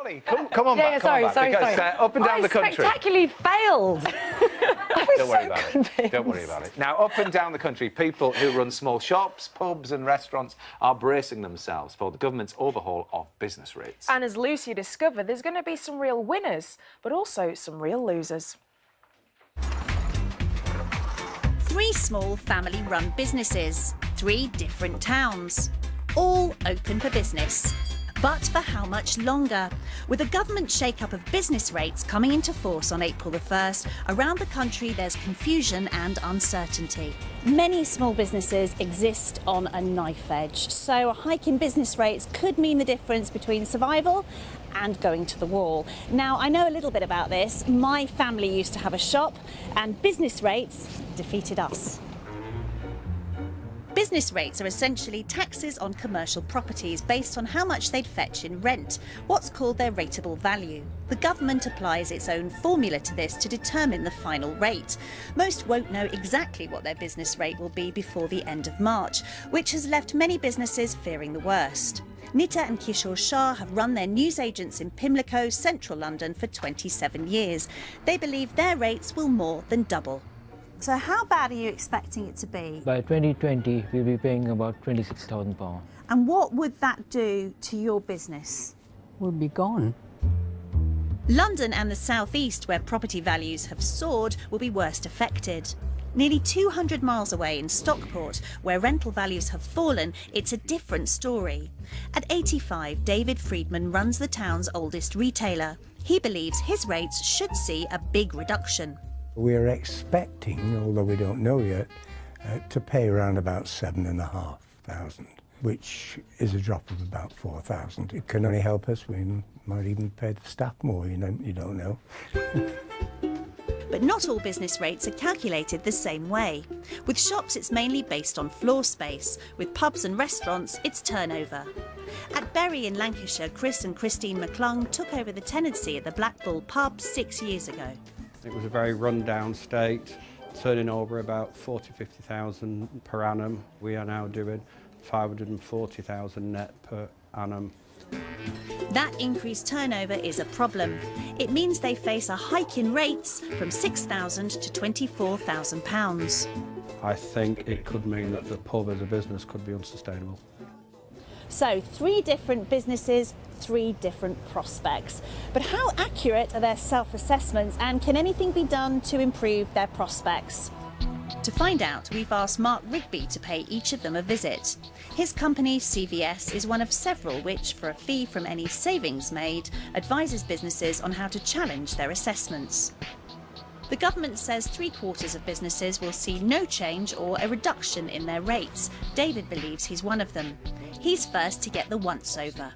Holly, come on back. Sorry. Because up and down the country. I spectacularly failed. Don't worry about it. Don't worry about it. Now, up and down the country, people who run small shops, pubs and restaurants are bracing themselves for the government's overhaul of business rates. And as Lucy discovered, there's going to be some real winners, but also some real losers. 3 small family-run businesses, 3 different towns, all open for business. But for how much longer? With a government shake-up of business rates coming into force on April the 1st, around the country there's confusion and uncertainty. Many small businesses exist on a knife edge, so a hike in business rates could mean the difference between survival and going to the wall. Now, I know a little bit about this. My family used to have a shop, and business rates defeated us. Business rates are essentially taxes on commercial properties based on how much they'd fetch in rent, what's called their rateable value. The government applies its own formula to this to determine the final rate. Most won't know exactly what their business rate will be before the end of March, which has left many businesses fearing the worst. Nita and Kishore Shah have run their newsagents in Pimlico, central London, for 27 years. They believe their rates will more than double. So how bad are you expecting it to be? By 2020, we'll be paying about £26,000. And what would that do to your business? We'll be gone. London and the South East, where property values have soared, will be worst affected. Nearly 200 miles away in Stockport, where rental values have fallen, it's a different story. At 85, David Friedman runs the town's oldest retailer. He believes his rates should see a big reduction. We're expecting, although we don't know yet, to pay around about £7,500, which is a drop of about £4,000. It can only help us. We might even pay the staff more, you don't know. But not all business rates are calculated the same way. With shops, it's mainly based on floor space. With pubs and restaurants, it's turnover. At Bury in Lancashire, Chris and Christine McClung took over the tenancy at the Black Bull pub 6 years ago. It was a very run-down state, turning over about 40–50,000 per annum. We are now doing 540,000 net per annum. That increased turnover is a problem. It means they face a hike in rates from £6,000 to £24,000. I think it could mean that the pub as a business could be unsustainable. So 3 different businesses, 3 different prospects. But how accurate are their self-assessments, and can anything be done to improve their prospects? To find out, we've asked Mark Rigby to pay each of them a visit. His company, CVS, is one of several which, for a fee from any savings made, advises businesses on how to challenge their assessments. The government says 3/4 of businesses will see no change or a reduction in their rates. David believes he's one of them. He's first to get the once-over.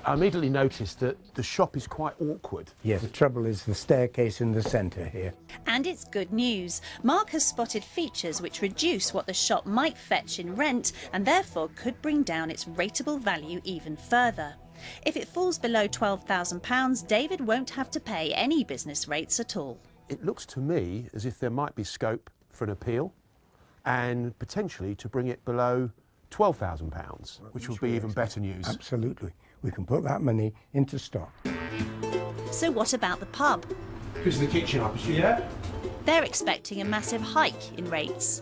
I immediately noticed that the shop is quite awkward. Yes, the trouble is the staircase in the centre here. And it's good news. Mark has spotted features which reduce what the shop might fetch in rent and therefore could bring down its rateable value even further. If it falls below £12,000, David won't have to pay any business rates at all. It looks to me as if there might be scope for an appeal and potentially to bring it below £12,000, which would be even better news. Absolutely. We can put that money into stock. So what about the pub? This is the kitchen, I presume. Yeah. They're expecting a massive hike in rates.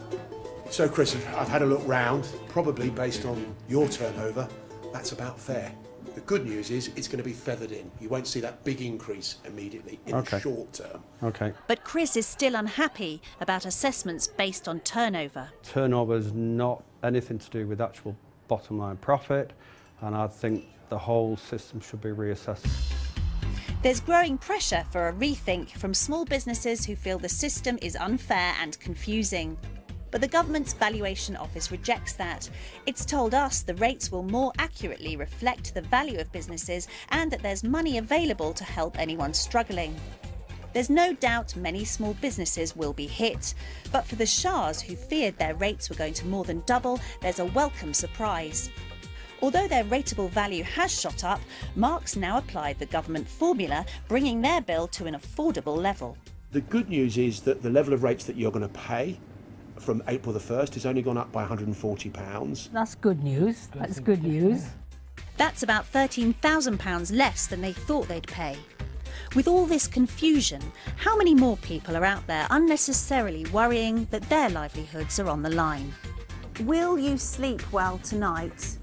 So, Chris, I've had a look round. Probably based on your turnover, that's about fair. The good news is it's going to be feathered in. You won't see that big increase immediately in the short term. Okay. But Chris is still unhappy about assessments based on turnover. Turnover's not anything to do with actual bottom line profit, and I think the whole system should be reassessed. There's growing pressure for a rethink from small businesses who feel the system is unfair and confusing. But the government's valuation office rejects that. It's told us the rates will more accurately reflect the value of businesses and that there's money available to help anyone struggling. There's no doubt many small businesses will be hit. But for the Shahs, who feared their rates were going to more than double, there's a welcome surprise. Although their rateable value has shot up, Mark's now applied the government formula, bringing their bill to an affordable level. The good news is that the level of rates that you're going to pay from April the 1st has only gone up by £140. That's good news. That's good news. That's about £13,000 less than they thought they'd pay. With all this confusion, how many more people are out there unnecessarily worrying that their livelihoods are on the line? Will you sleep well tonight,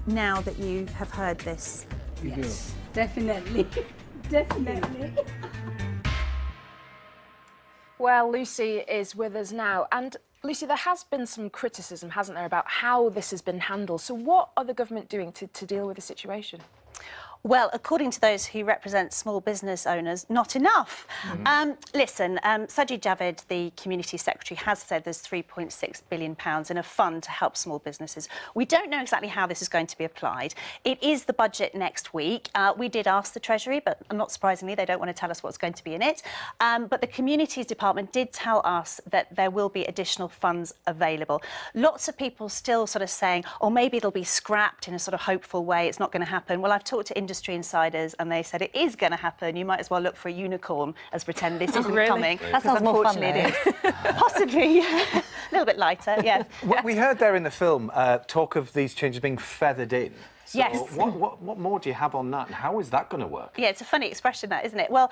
now that you have heard this? Yes, definitely. Definitely. Well, Lucy is with us now. And Lucy, there has been some criticism, hasn't there, about how this has been handled. So what are the government doing to deal with the situation? Well, according to those who represent small business owners, not enough. Listen, Sajid Javid, the Community Secretary, has said there's £3.6 billion in a fund to help small businesses. We don't know exactly how this is going to be applied. It is the budget next week. We did ask the Treasury, but not surprisingly, they don't want to tell us what's going to be in it. But the Communities Department did tell us that there will be additional funds available. Lots of people still sort of saying, oh, maybe it'll be scrapped in a sort of hopeful way. It's not going to happen. Well, I've talked to industry insiders and they said it is going to happen. You might as well look for a unicorn as pretend this isn't coming. That sounds more fun, it is. Possibly, a little bit lighter, yeah. We heard there in the film talk of these changes being feathered in. So yes. What more do you have on that, and how is that going to work? Yeah, it's a funny expression, that, isn't it? Well,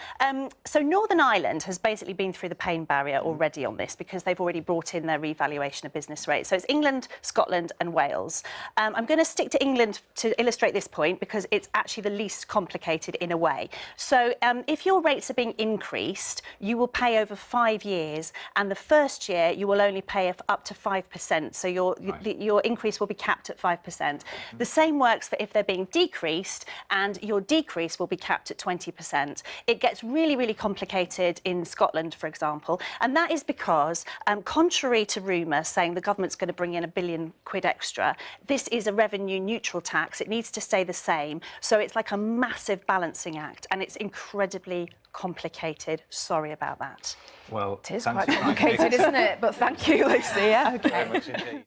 so Northern Ireland has basically been through the pain barrier already on this because they've already brought in their revaluation of business rates. So it's England, Scotland and Wales. I'm going to stick to England to illustrate this point because it's actually the least complicated in a way. So if your rates are being increased, you will pay over 5 years, and the first year you will only pay up to 5%. So your increase will be capped at 5%. The same works for if they're being decreased, and your decrease will be capped at 20%. It gets really, really complicated in Scotland, for example, and that is because, contrary to rumour saying the government's going to bring in £1 billion extra, this is a revenue neutral tax. It needs to stay the same. So it's like a massive balancing act, and it's incredibly complicated. Sorry about that. Well, it is quite complicated, isn't it? But thank you, Lucy. Yeah. Very much indeed.